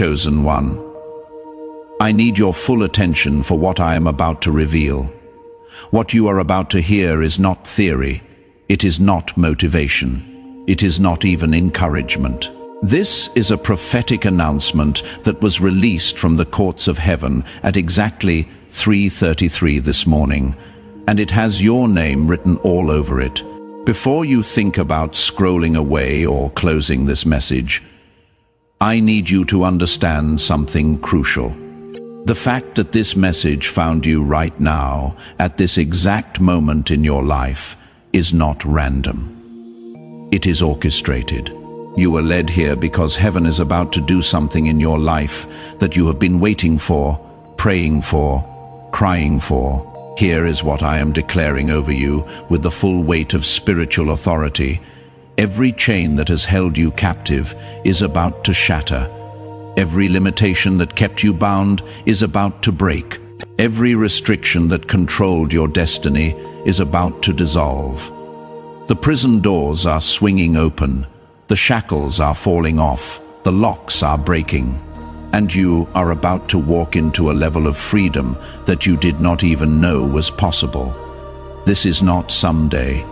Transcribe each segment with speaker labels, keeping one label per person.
Speaker 1: chosen one. I need your full attention for what I am about to reveal. What you are about to hear is not theory. It is not motivation. It is not even encouragement. This is a prophetic announcement that was released from the courts of heaven at exactly 3:33 this morning, and it has your name written all over it. Before you think about scrolling away or closing this message, I need you to understand something crucial. The fact that this message found you right now, at this exact moment in your life, is not random. It is orchestrated. You were led here because heaven is about to do something in your life that you have been waiting for, praying for, crying for. Here is what I am declaring over you with the full weight of spiritual authority. Every chain that has held you captive is about to shatter. Every limitation that kept you bound is about to break. Every restriction that controlled your destiny is about to dissolve. The prison doors are swinging open. The shackles are falling off. The locks are breaking. And you are about to walk into a level of freedom that you did not even know was possible. This is not someday.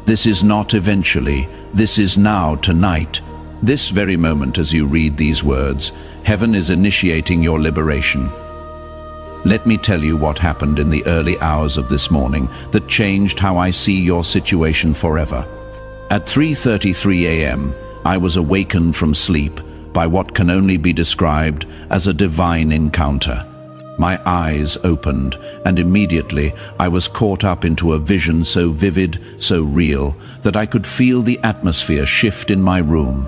Speaker 1: This is not eventually. This is now, tonight. This very moment as you read these words, heaven is initiating your liberation. Let me tell you what happened in the early hours of this morning that changed how I see your situation forever. At 3:33 a.m., I was awakened from sleep by what can only be described as a divine encounter. My eyes opened, and immediately I was caught up into a vision so vivid, so real, that I could feel the atmosphere shift in my room.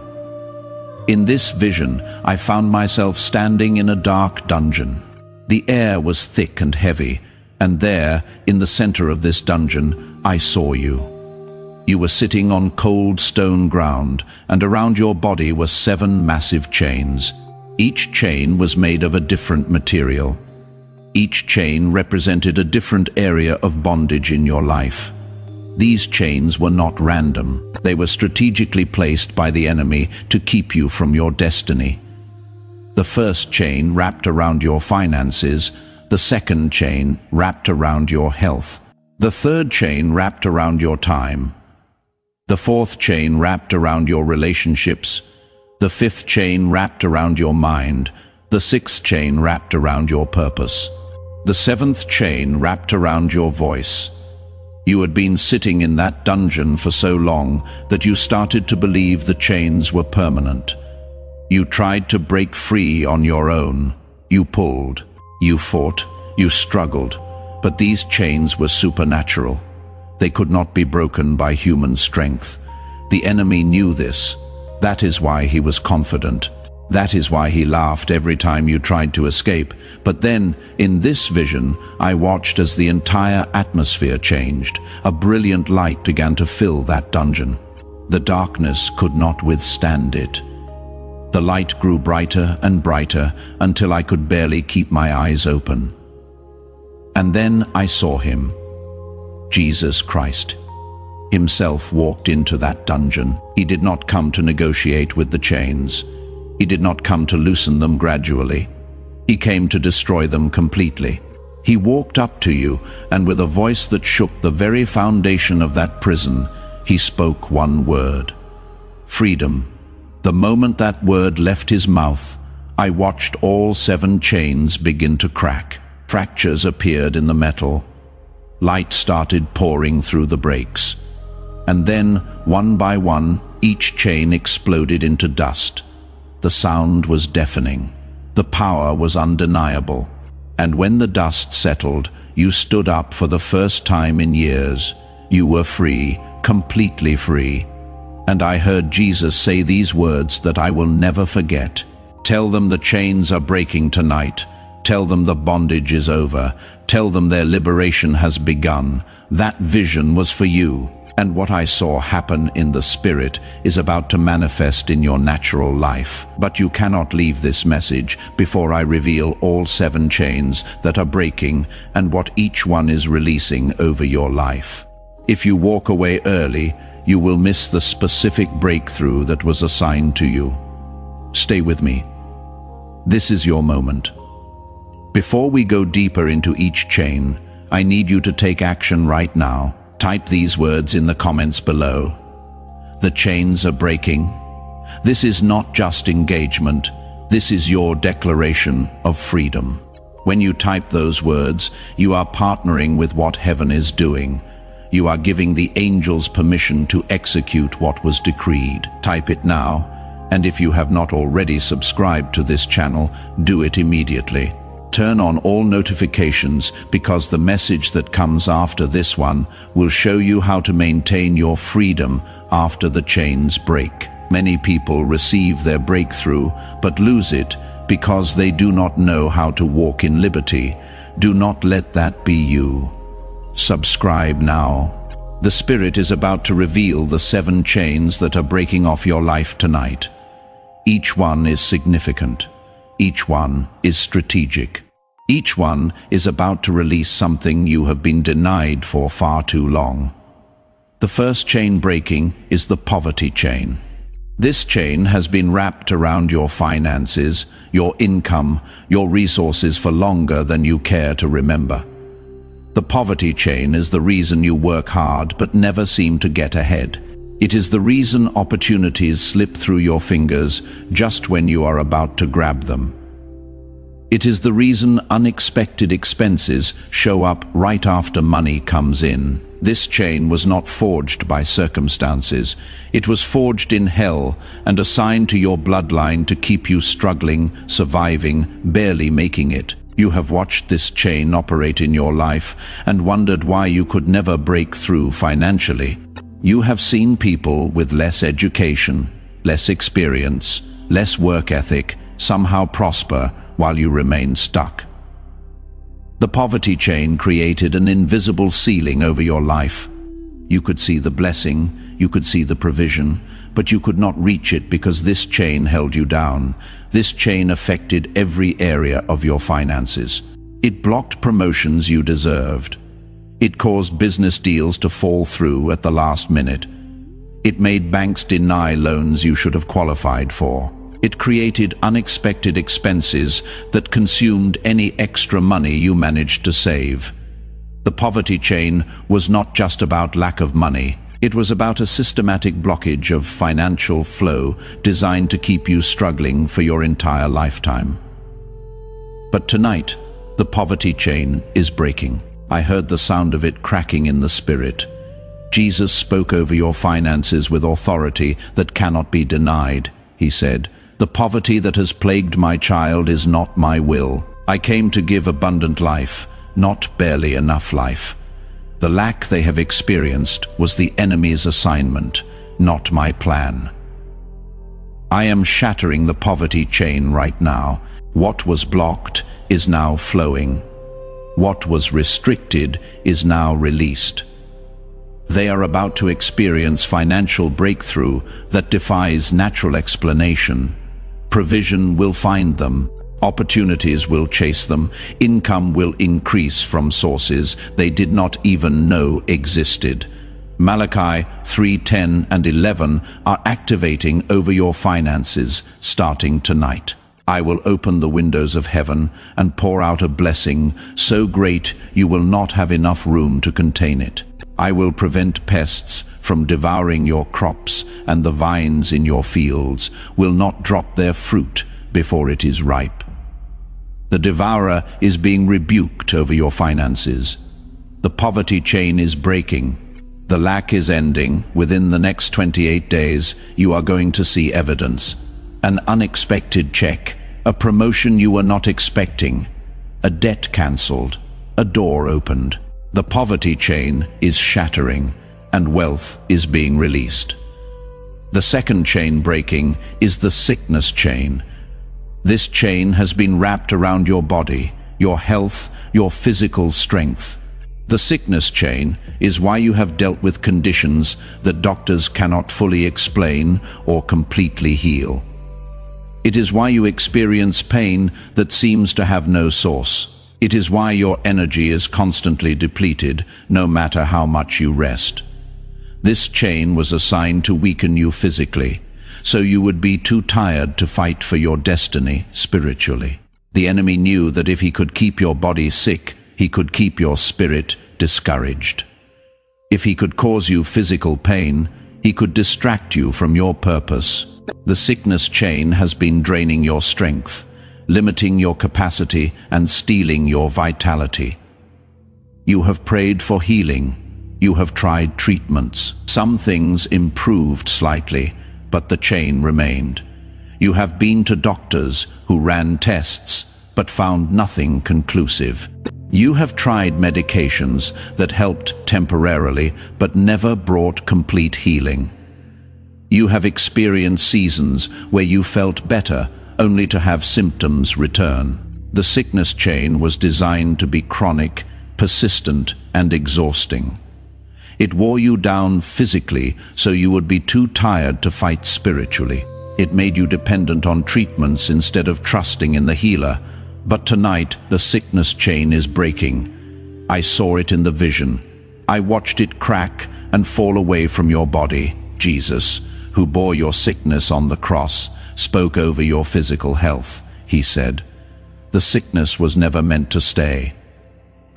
Speaker 1: In this vision, I found myself standing in a dark dungeon. The air was thick and heavy, and there, in the center of this dungeon, I saw you. You were sitting on cold stone ground, and around your body were 7 massive chains. Each chain was made of a different material. Each chain represented a different area of bondage in your life. These chains were not random. They were strategically placed by the enemy to keep you from your destiny. The first chain wrapped around your finances, the second chain wrapped around your health, the third chain wrapped around your time, the fourth chain wrapped around your relationships, the fifth chain wrapped around your mind, the sixth chain wrapped around your purpose, the seventh chain wrapped around your voice. You had been sitting in that dungeon for so long that you started to believe the chains were permanent. You tried to break free on your own. You pulled, you fought, you struggled, but these chains were supernatural. They could not be broken by human strength. The enemy knew this. That is why he was confident. That is why he laughed every time you tried to escape. But then, in this vision, I watched as the entire atmosphere changed. A brilliant light began to fill that dungeon. The darkness could not withstand it. The light grew brighter and brighter until I could barely keep my eyes open. And then I saw him. Jesus Christ himself walked into that dungeon. He did not come to negotiate with the chains. He did not come to loosen them gradually. He came to destroy them completely. He walked up to you, and with a voice that shook the very foundation of that prison, he spoke one word: freedom. The moment that word left his mouth, I watched all 7 chains begin to crack. Fractures appeared in the metal. Light started pouring through the breaks. And then, one by one, each chain exploded into dust. The sound was deafening. The power was undeniable. And when the dust settled, you stood up for the first time in years. You were free, completely free. And I heard Jesus say these words that I will never forget. Tell them the chains are breaking tonight. Tell them the bondage is over. Tell them their liberation has begun. That vision was for you. And what I saw happen in the Spirit is about to manifest in your natural life. But you cannot leave this message before I reveal all 7 chains that are breaking and what each one is releasing over your life. If you walk away early, you will miss the specific breakthrough that was assigned to you. Stay with me. This is your moment. Before we go deeper into each chain, I need you to take action right now. Type these words in the comments below. The chains are breaking. This is not just engagement. This is your declaration of freedom. When you type those words, you are partnering with what heaven is doing. You are giving the angels permission to execute what was decreed. Type it now, and if you have not already subscribed to this channel, do it immediately. Turn on all notifications because the message that comes after this one will show you how to maintain your freedom after the chains break. Many people receive their breakthrough but lose it because they do not know how to walk in liberty. Do not let that be you. Subscribe now. The Spirit is about to reveal the 7 chains that are breaking off your life tonight. Each one is significant. Each one is strategic. Each one is about to release something you have been denied for far too long. The first chain breaking is the poverty chain. This chain has been wrapped around your finances, your income, your resources for longer than you care to remember. The poverty chain is the reason you work hard but never seem to get ahead. It is the reason opportunities slip through your fingers just when you are about to grab them. It is the reason unexpected expenses show up right after money comes in. This chain was not forged by circumstances. It was forged in hell and assigned to your bloodline to keep you struggling, surviving, barely making it. You have watched this chain operate in your life and wondered why you could never break through financially. You have seen people with less education, less experience, less work ethic somehow prosper while you remain stuck. The poverty chain created an invisible ceiling over your life. You could see the blessing, you could see the provision, but you could not reach it because this chain held you down. This chain affected every area of your finances. It blocked promotions you deserved. It caused business deals to fall through at the last minute. It made banks deny loans you should have qualified for. It created unexpected expenses that consumed any extra money you managed to save. The poverty chain was not just about lack of money. It was about a systematic blockage of financial flow designed to keep you struggling for your entire lifetime. But tonight, the poverty chain is breaking. I heard the sound of it cracking in the spirit. Jesus spoke over your finances with authority that cannot be denied. He said, "The poverty that has plagued my child is not my will. I came to give abundant life, not barely enough life. The lack they have experienced was the enemy's assignment, not my plan." I am shattering the poverty chain right now. What was blocked is now flowing. What was restricted is now released. They are about to experience financial breakthrough that defies natural explanation. Provision will find them. Opportunities will chase them. Income will increase from sources they did not even know existed. Malachi 3:10 and 11 are activating over your finances starting tonight. I will open the windows of heaven and pour out a blessing so great you will not have enough room to contain it. I will prevent pests from devouring your crops, and the vines in your fields will not drop their fruit before it is ripe. The devourer is being rebuked over your finances. The poverty chain is breaking. The lack is ending. Within the next 28 days, you are going to see evidence. An unexpected check, a promotion you were not expecting, a debt cancelled, a door opened. The poverty chain is shattering, and wealth is being released. The second chain breaking is the sickness chain. This chain has been wrapped around your body, your health, your physical strength. The sickness chain is why you have dealt with conditions that doctors cannot fully explain or completely heal. It is why you experience pain that seems to have no source. It is why your energy is constantly depleted, no matter how much you rest. This chain was assigned to weaken you physically, so you would be too tired to fight for your destiny spiritually. The enemy knew that if he could keep your body sick, he could keep your spirit discouraged. If he could cause you physical pain, he could distract you from your purpose. The sickness chain has been draining your strength, limiting your capacity and stealing your vitality. You have prayed for healing. You have tried treatments. Some things improved slightly, but the chain remained. You have been to doctors who ran tests, but found nothing conclusive. You have tried medications that helped temporarily, but never brought complete healing. You have experienced seasons where you felt better, only to have symptoms return. The sickness chain was designed to be chronic, persistent, and exhausting. It wore you down physically, so you would be too tired to fight spiritually. It made you dependent on treatments instead of trusting in the healer. But tonight, the sickness chain is breaking. I saw it in the vision. I watched it crack and fall away from your body. Jesus, who bore your sickness on the cross, spoke over your physical health. He said, "The sickness was never meant to stay.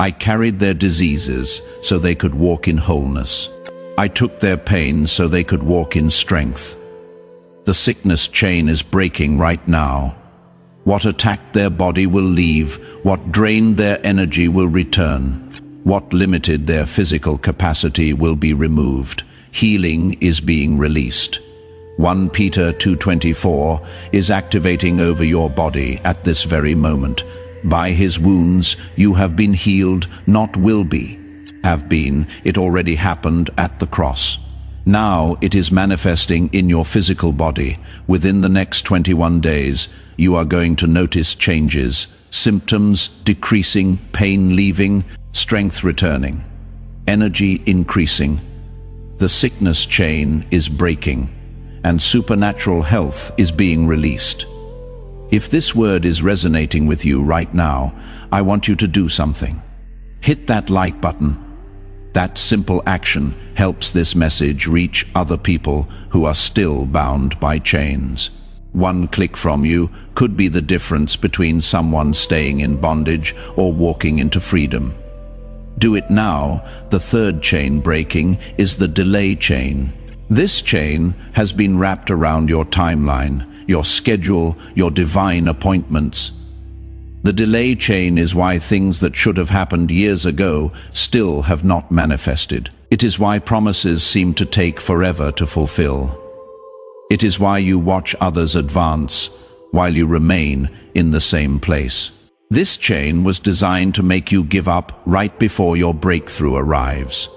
Speaker 1: I carried their diseases so they could walk in wholeness. I took their pain so they could walk in strength." The sickness chain is breaking right now. What attacked their body will leave. What drained their energy will return. What limited their physical capacity will be removed. Healing is being released. 1 Peter 2:24 is activating over your body at this very moment. By his wounds you have been healed, not will be. Have been, it already happened at the cross. Now it is manifesting in your physical body. Within the next 21 days, you are going to notice changes, symptoms decreasing, pain leaving, strength returning, energy increasing. The sickness chain is breaking, and supernatural health is being released. If this word is resonating with you right now, I want you to do something. Hit that like button. That simple action helps this message reach other people who are still bound by chains. One click from you could be the difference between someone staying in bondage or walking into freedom. Do it now. The third chain breaking is the delay chain. This chain has been wrapped around your timeline, your schedule, your divine appointments. The delay chain is why things that should have happened years ago still have not manifested. It is why promises seem to take forever to fulfill. It is why you watch others advance while you remain in the same place. This chain was designed to make you give up right before your breakthrough arrives.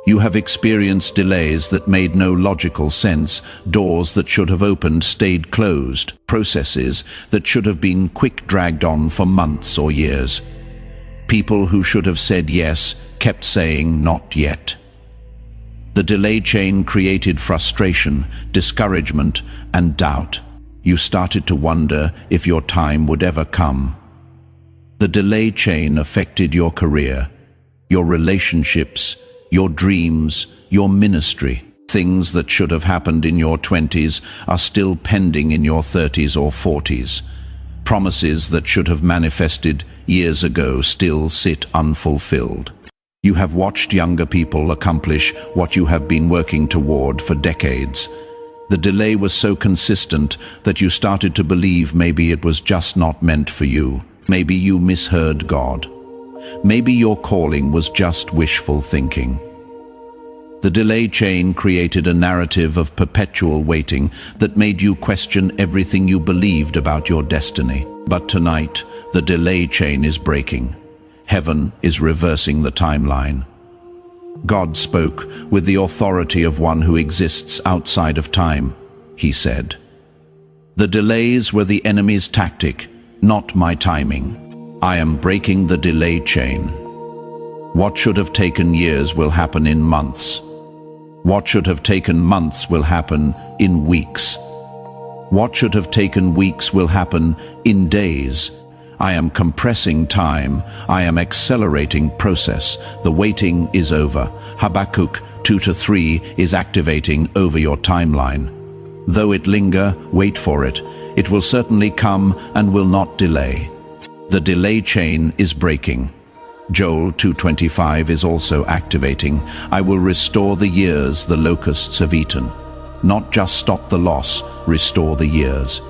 Speaker 1: You have experienced delays that made no logical sense. Doors that should have opened stayed closed. Processes that should have been quick dragged on for months or years. People who should have said yes kept saying not yet. The delay chain created frustration, discouragement, and doubt. You started to wonder if your time would ever come. The delay chain affected your career, your relationships, your dreams, your ministry. Things that should have happened in your 20s are still pending in your 30s or 40s. Promises that should have manifested years ago still sit unfulfilled. You have watched younger people accomplish what you have been working toward for decades. The delay was so consistent that you started to believe maybe it was just not meant for you. Maybe you misheard God. Maybe your calling was just wishful thinking. The delay chain created a narrative of perpetual waiting that made you question everything you believed about your destiny. But tonight, the delay chain is breaking. Heaven is reversing the timeline. God spoke with the authority of one who exists outside of time. He said, "The delays were the enemy's tactic, not my timing. I am breaking the delay chain. What should have taken years will happen in months. What should have taken months will happen in weeks. What should have taken weeks will happen in days. I am compressing time. I am accelerating process. The waiting is over." Habakkuk 2-3 is activating over your timeline. Though it linger, wait for it. It will certainly come and will not delay. The delay chain is breaking. Joel 2:25 is also activating. I will restore the years the locusts have eaten. Not just stop the loss, restore the years.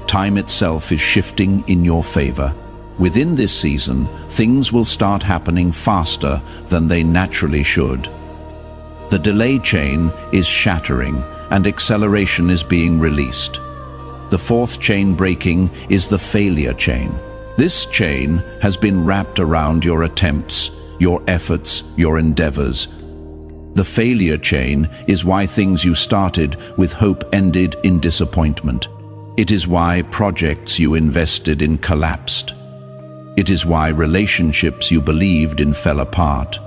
Speaker 1: Time itself is shifting in your favor. Within this season, things will start happening faster than they naturally should. The delay chain is shattering and acceleration is being released. The fourth chain breaking is the failure chain. This chain has been wrapped around your attempts, your efforts, your endeavors. The failure chain is why things you started with hope ended in disappointment. It is why projects you invested in collapsed. It is why relationships you believed in fell apart.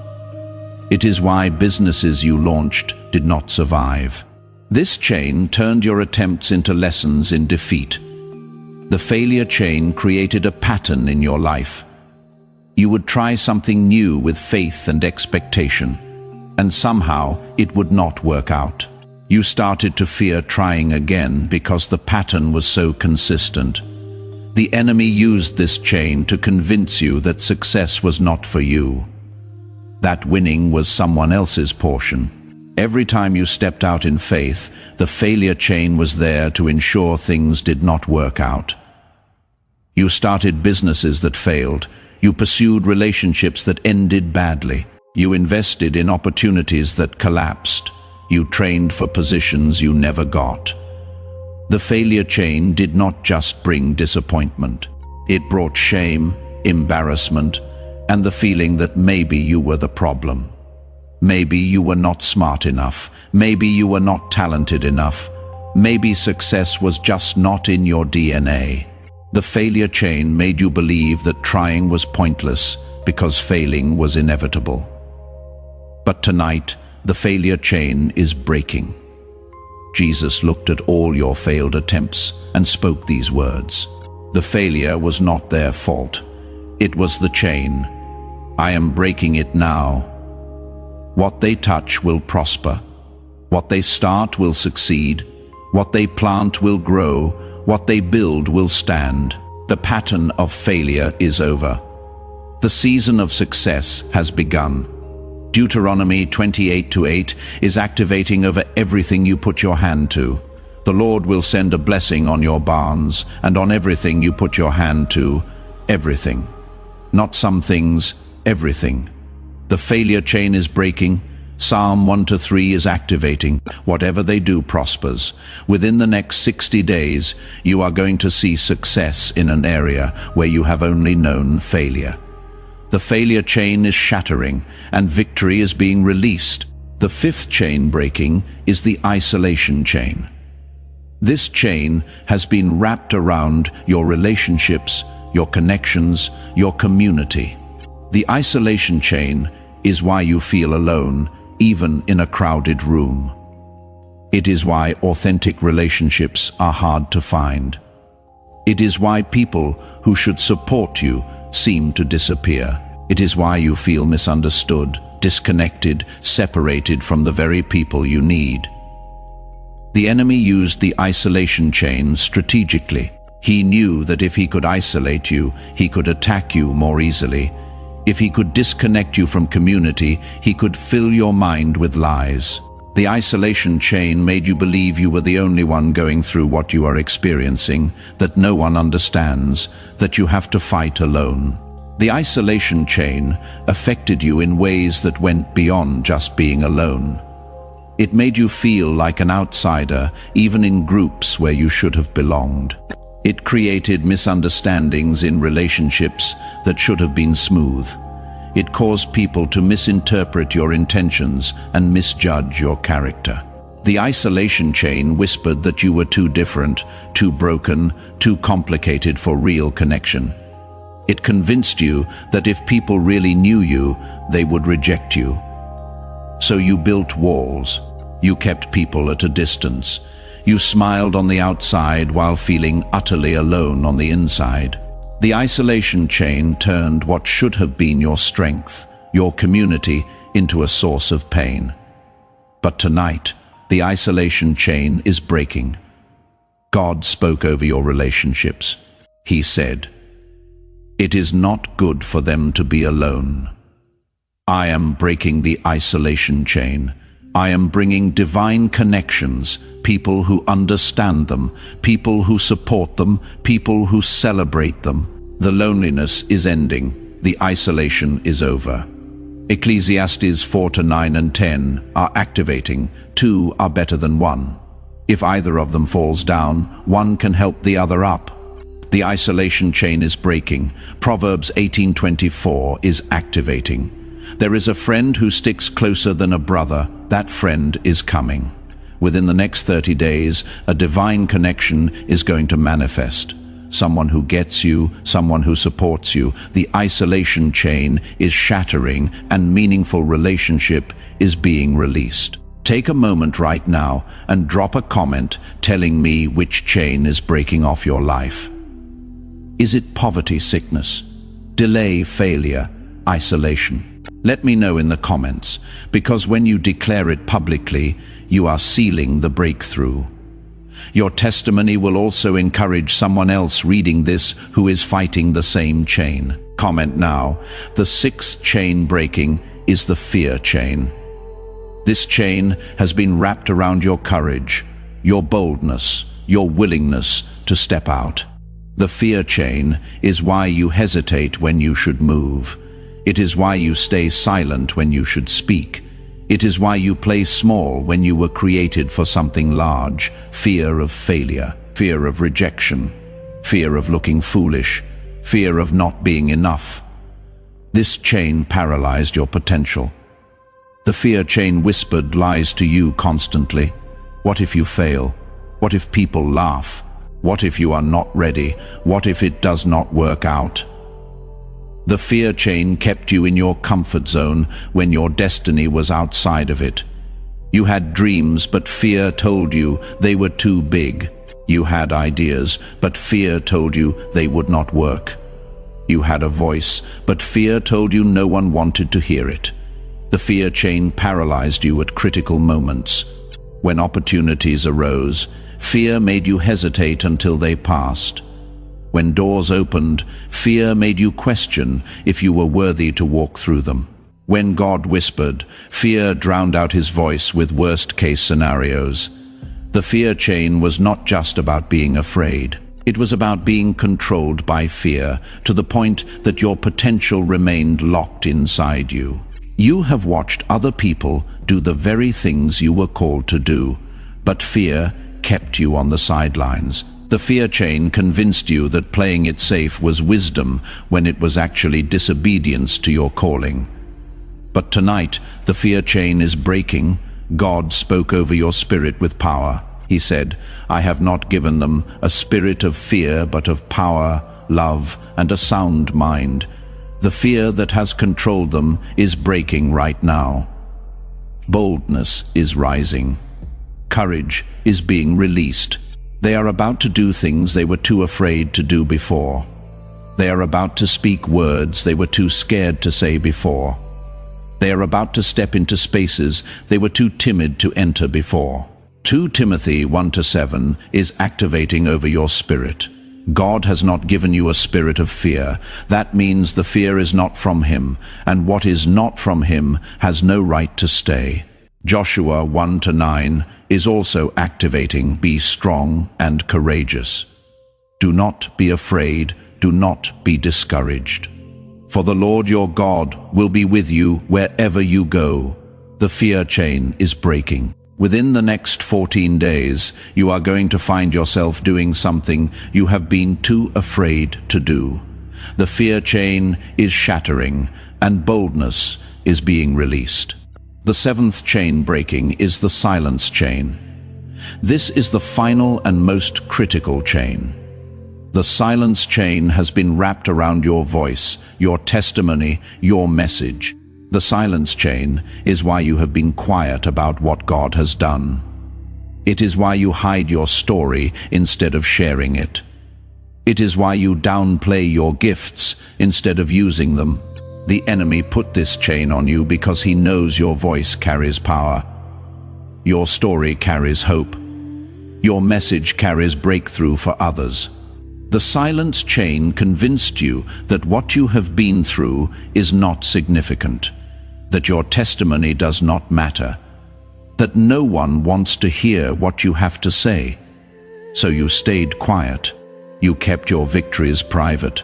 Speaker 1: It is why businesses you launched did not survive. This chain turned your attempts into lessons in defeat. The failure chain created a pattern in your life. You would try something new with faith and expectation, and somehow it would not work out. You started to fear trying again because the pattern was so consistent. The enemy used this chain to convince you that success was not for you. That winning was someone else's portion. Every time you stepped out in faith, the failure chain was there to ensure things did not work out. You started businesses that failed. You pursued relationships that ended badly. You invested in opportunities that collapsed. You trained for positions you never got. The failure chain did not just bring disappointment. It brought shame, embarrassment, and the feeling that maybe you were the problem. Maybe you were not smart enough. Maybe you were not talented enough. Maybe success was just not in your DNA. The failure chain made you believe that trying was pointless because failing was inevitable. But tonight, the failure chain is breaking. Jesus looked at all your failed attempts and spoke these words. The failure was not their fault. It was the chain. I am breaking it now. What they touch will prosper. What they start will succeed. What they plant will grow. What they build will stand. The pattern of failure is over. The season of success has begun. Deuteronomy 28:8 is activating over everything you put your hand to. The Lord will send a blessing on your barns and on everything you put your hand to. Everything. Not some things, everything. The failure chain is breaking. Psalm 1-3 is activating. Whatever they do prospers. Within the next 60 days, you are going to see success in an area where you have only known failure. The failure chain is shattering and victory is being released. The fifth chain breaking is the isolation chain. This chain has been wrapped around your relationships, your connections, your community. The isolation chain is why you feel alone, even in a crowded room. It is why authentic relationships are hard to find. It is why people who should support you seem to disappear. It is why you feel misunderstood, disconnected, separated from the very people you need. The enemy used the isolation chain strategically. He knew that if he could isolate you, he could attack you more easily. If he could disconnect you from community, he could fill your mind with lies. The isolation chain made you believe you were the only one going through what you are experiencing, that no one understands, that you have to fight alone. The isolation chain affected you in ways that went beyond just being alone. It made you feel like an outsider, even in groups where you should have belonged. It created misunderstandings in relationships that should have been smooth. It caused people to misinterpret your intentions and misjudge your character. The isolation chain whispered that you were too different, too broken, too complicated for real connection. It convinced you that if people really knew you, they would reject you. So you built walls. You kept people at a distance. You smiled on the outside while feeling utterly alone on the inside. The isolation chain turned what should have been your strength, your community, into a source of pain. But tonight, the isolation chain is breaking. God spoke over your relationships. He said, "It is not good for them to be alone." I am breaking the isolation chain. I am bringing divine connections, people who understand them, people who support them, people who celebrate them. The loneliness is ending. The isolation is over. Ecclesiastes 4:9 and 10 are activating. Two are better than one. If either of them falls down, one can help the other up. The isolation chain is breaking. Proverbs 18:24 is activating. There is a friend who sticks closer than a brother. That friend is coming. Within the next 30 days, a divine connection is going to manifest. Someone who gets you, someone who supports you. The isolation chain is shattering and meaningful relationship is being released. Take a moment right now and drop a comment telling me which chain is breaking off your life. Is it poverty, sickness, delay, failure, isolation? Let me know in the comments, because when you declare it publicly, you are sealing the breakthrough. Your testimony will also encourage someone else reading this who is fighting the same chain. Comment now. The sixth chain breaking is the fear chain. This chain has been wrapped around your courage, your boldness, your willingness to step out. The fear chain is why you hesitate when you should move. It is why you stay silent when you should speak. It is why you play small when you were created for something large. Fear of failure, fear of rejection, fear of looking foolish, fear of not being enough. This chain paralyzed your potential. The fear chain whispered lies to you constantly. What if you fail? What if people laugh? What if you are not ready? What if it does not work out? The fear chain kept you in your comfort zone when your destiny was outside of it. You had dreams, but fear told you they were too big. You had ideas, but fear told you they would not work. You had a voice, but fear told you no one wanted to hear it. The fear chain paralyzed you at critical moments. When opportunities arose, fear made you hesitate until they passed. When doors opened, fear made you question if you were worthy to walk through them. When God whispered, fear drowned out his voice with worst-case scenarios. The fear chain was not just about being afraid. It was about being controlled by fear to the point that your potential remained locked inside you. You have watched other people do the very things you were called to do, but fear kept you on the sidelines. The fear chain convinced you that playing it safe was wisdom when it was actually disobedience to your calling. But tonight, the fear chain is breaking. God spoke over your spirit with power. He said, "I have not given them a spirit of fear, but of power, love, and a sound mind." The fear that has controlled them is breaking right now. Boldness is rising. Courage is being released. They are about to do things they were too afraid to do before. They are about to speak words they were too scared to say before. They are about to step into spaces they were too timid to enter before. 2 Timothy 1-7 is activating over your spirit. God has not given you a spirit of fear. That means the fear is not from him, and what is not from him has no right to stay. Joshua 1-9 is also activating. Be strong and courageous. Do not be afraid. Do not be discouraged. For the Lord your God will be with you wherever you go. The fear chain is breaking. Within the next 14 days, you are going to find yourself doing something you have been too afraid to do. The fear chain is shattering, and boldness is being released. The seventh chain breaking is the silence chain. This is the final and most critical chain. The silence chain has been wrapped around your voice, your testimony, your message. The silence chain is why you have been quiet about what God has done. It is why you hide your story instead of sharing it. It is why you downplay your gifts instead of using them. The enemy put this chain on you because he knows your voice carries power. Your story carries hope. Your message carries breakthrough for others. The silence chain convinced you that what you have been through is not significant, that your testimony does not matter, that no one wants to hear what you have to say. So you stayed quiet. You kept your victories private.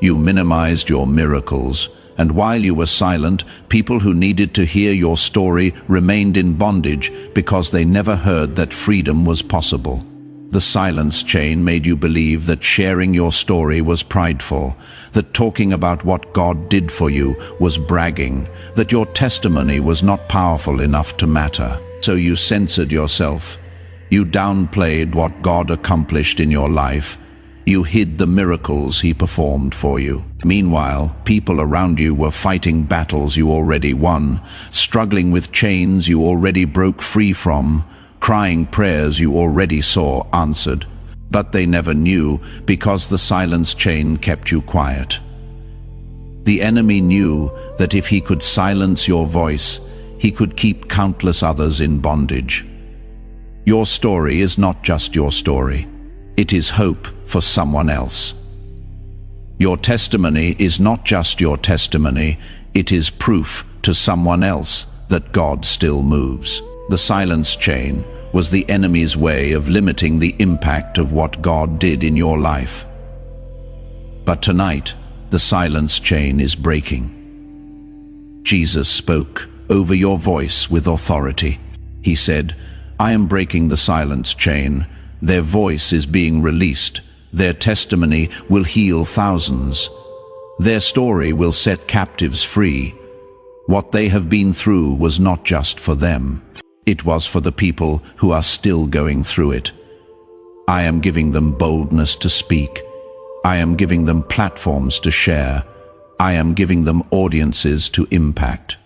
Speaker 1: You minimized your miracles. And while you were silent, people who needed to hear your story remained in bondage because they never heard that freedom was possible. The silence chain made you believe that sharing your story was prideful, that talking about what God did for you was bragging, that your testimony was not powerful enough to matter. So you censored yourself. You downplayed what God accomplished in your life. You hid the miracles He performed for you. Meanwhile, people around you were fighting battles you already won, struggling with chains you already broke free from, crying prayers you already saw answered. But they never knew because the silence chain kept you quiet. The enemy knew that if he could silence your voice, he could keep countless others in bondage. Your story is not just your story. It is hope for someone else. Your testimony is not just your testimony, it is proof to someone else that God still moves. The silence chain was the enemy's way of limiting the impact of what God did in your life. But tonight, the silence chain is breaking. Jesus spoke over your voice with authority. He said, "I am breaking the silence chain. Their voice is being released. Their testimony will heal thousands. Their story will set captives free. What they have been through was not just for them. It was for the people who are still going through it. I am giving them boldness to speak. I am giving them platforms to share. I am giving them audiences to impact."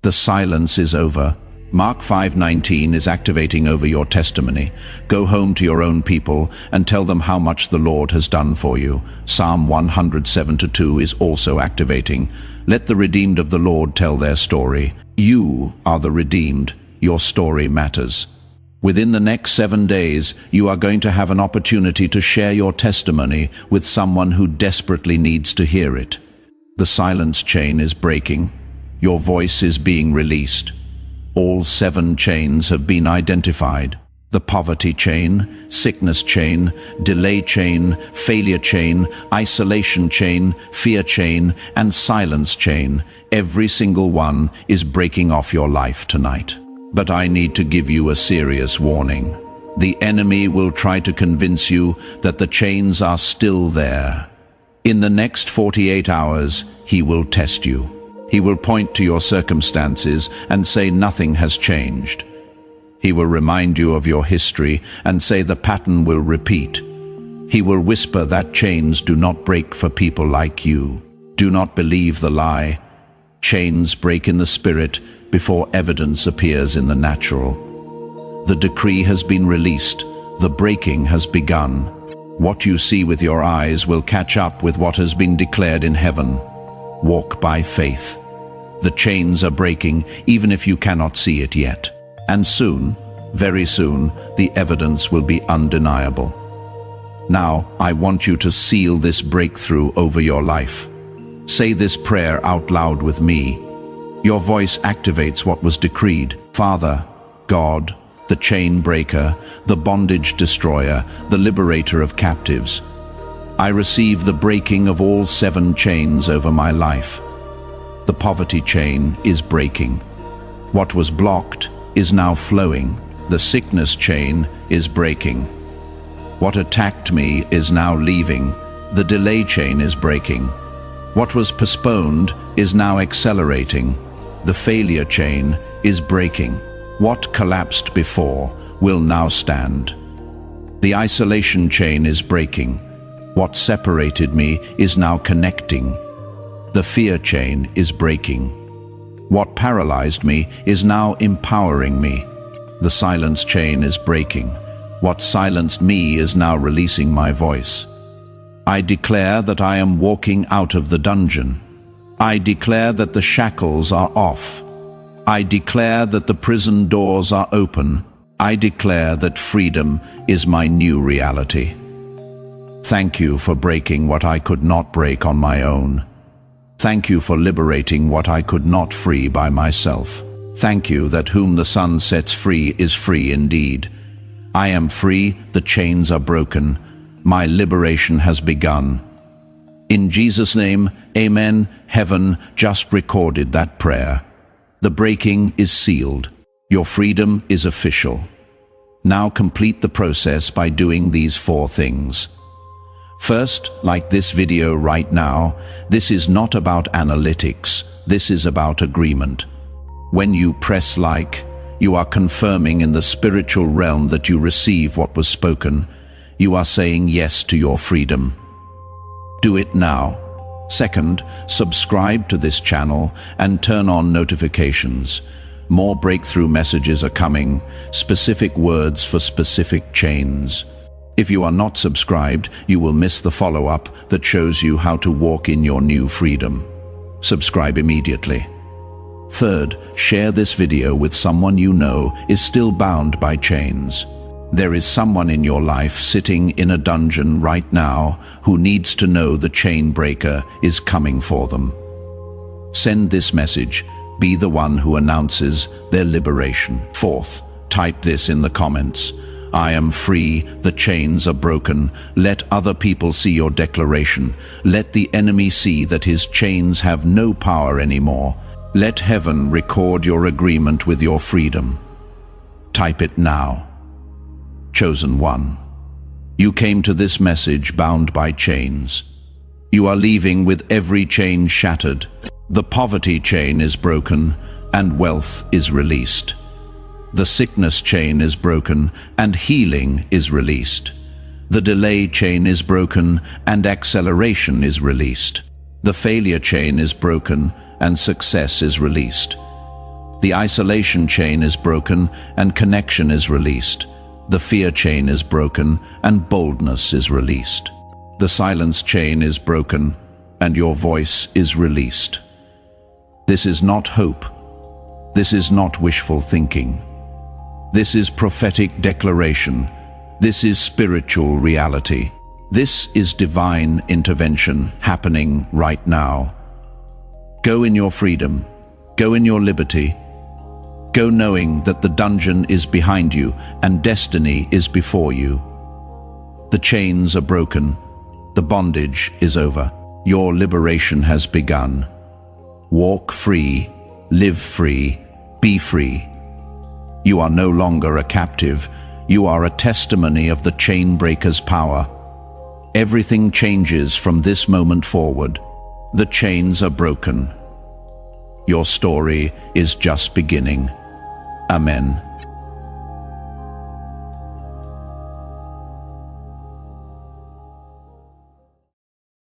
Speaker 1: The silence is over. Mark 5:19 is activating over your testimony. Go home to your own people and tell them how much the Lord has done for you. Psalm 107:2 is also activating. Let the redeemed of the Lord tell their story. You are the redeemed. Your story matters. Within the next 7 days, you are going to have an opportunity to share your testimony with someone who desperately needs to hear it. The silence chain is breaking. Your voice is being released. All 7 chains have been identified. The poverty chain, sickness chain, delay chain, failure chain, isolation chain, fear chain, and silence chain. Every single one is breaking off your life tonight. But I need to give you a serious warning. The enemy will try to convince you that the chains are still there. In the next 48 hours, he will test you. He will point to your circumstances and say nothing has changed. He will remind you of your history and say the pattern will repeat. He will whisper that chains do not break for people like you. Do not believe the lie. Chains break in the spirit before evidence appears in the natural. The decree has been released. The breaking has begun. What you see with your eyes will catch up with what has been declared in heaven. Walk by faith. The chains are breaking even if you cannot see it yet. And soon, very soon, the evidence will be undeniable. Now, I want you to seal this breakthrough over your life. Say this prayer out loud with me. Your voice activates what was decreed. Father, God, the chain breaker, the bondage destroyer, the liberator of captives. I receive the breaking of all 7 chains over my life. The poverty chain is breaking. What was blocked is now flowing. The sickness chain is breaking. What attacked me is now leaving. The delay chain is breaking. What was postponed is now accelerating. The failure chain is breaking. What collapsed before will now stand. The isolation chain is breaking. What separated me is now connecting. The fear chain is breaking. What paralyzed me is now empowering me. The silence chain is breaking. What silenced me is now releasing my voice. I declare that I am walking out of the dungeon. I declare that the shackles are off. I declare that the prison doors are open. I declare that freedom is my new reality. Thank you for breaking what I could not break on my own. Thank you for liberating what I could not free by myself. Thank you that whom the Son sets free is free indeed. I am free, the chains are broken, my liberation has begun. In Jesus' name, amen. Heaven just recorded that prayer. The breaking is sealed. Your freedom is official. Now complete the process by doing these 4 things. First, like this video right now, this is not about analytics, this is about agreement. When you press like, you are confirming in the spiritual realm that you receive what was spoken. You are saying yes to your freedom. Do it now. Second, subscribe to this channel and turn on notifications. More breakthrough messages are coming, specific words for specific chains. If you are not subscribed, you will miss the follow-up that shows you how to walk in your new freedom. Subscribe immediately. Third, share this video with someone you know is still bound by chains. There is someone in your life sitting in a dungeon right now who needs to know the chain breaker is coming for them. Send this message. Be the one who announces their liberation. Fourth, type this in the comments. I am free, the chains are broken. Let other people see your declaration. Let the enemy see that his chains have no power anymore. Let heaven record your agreement with your freedom. Type it now. Chosen one. You came to this message bound by chains. You are leaving with every chain shattered. The poverty chain is broken and wealth is released. The sickness chain is broken and healing is released. The delay chain is broken and acceleration is released. The failure chain is broken and success is released. The isolation chain is broken and connection is released. The fear chain is broken and boldness is released. The silence chain is broken and your voice is released. This is not hope. This is not wishful thinking. This is prophetic declaration. This is spiritual reality. This is divine intervention happening right now. Go in your freedom. Go in your liberty. Go knowing that the dungeon is behind you and destiny is before you. The chains are broken. The bondage is over. Your liberation has begun. Walk free, live free, be free. You are no longer a captive. You are a testimony of the chain breaker's power. Everything changes from this moment forward. The chains are broken. Your story is just beginning. Amen.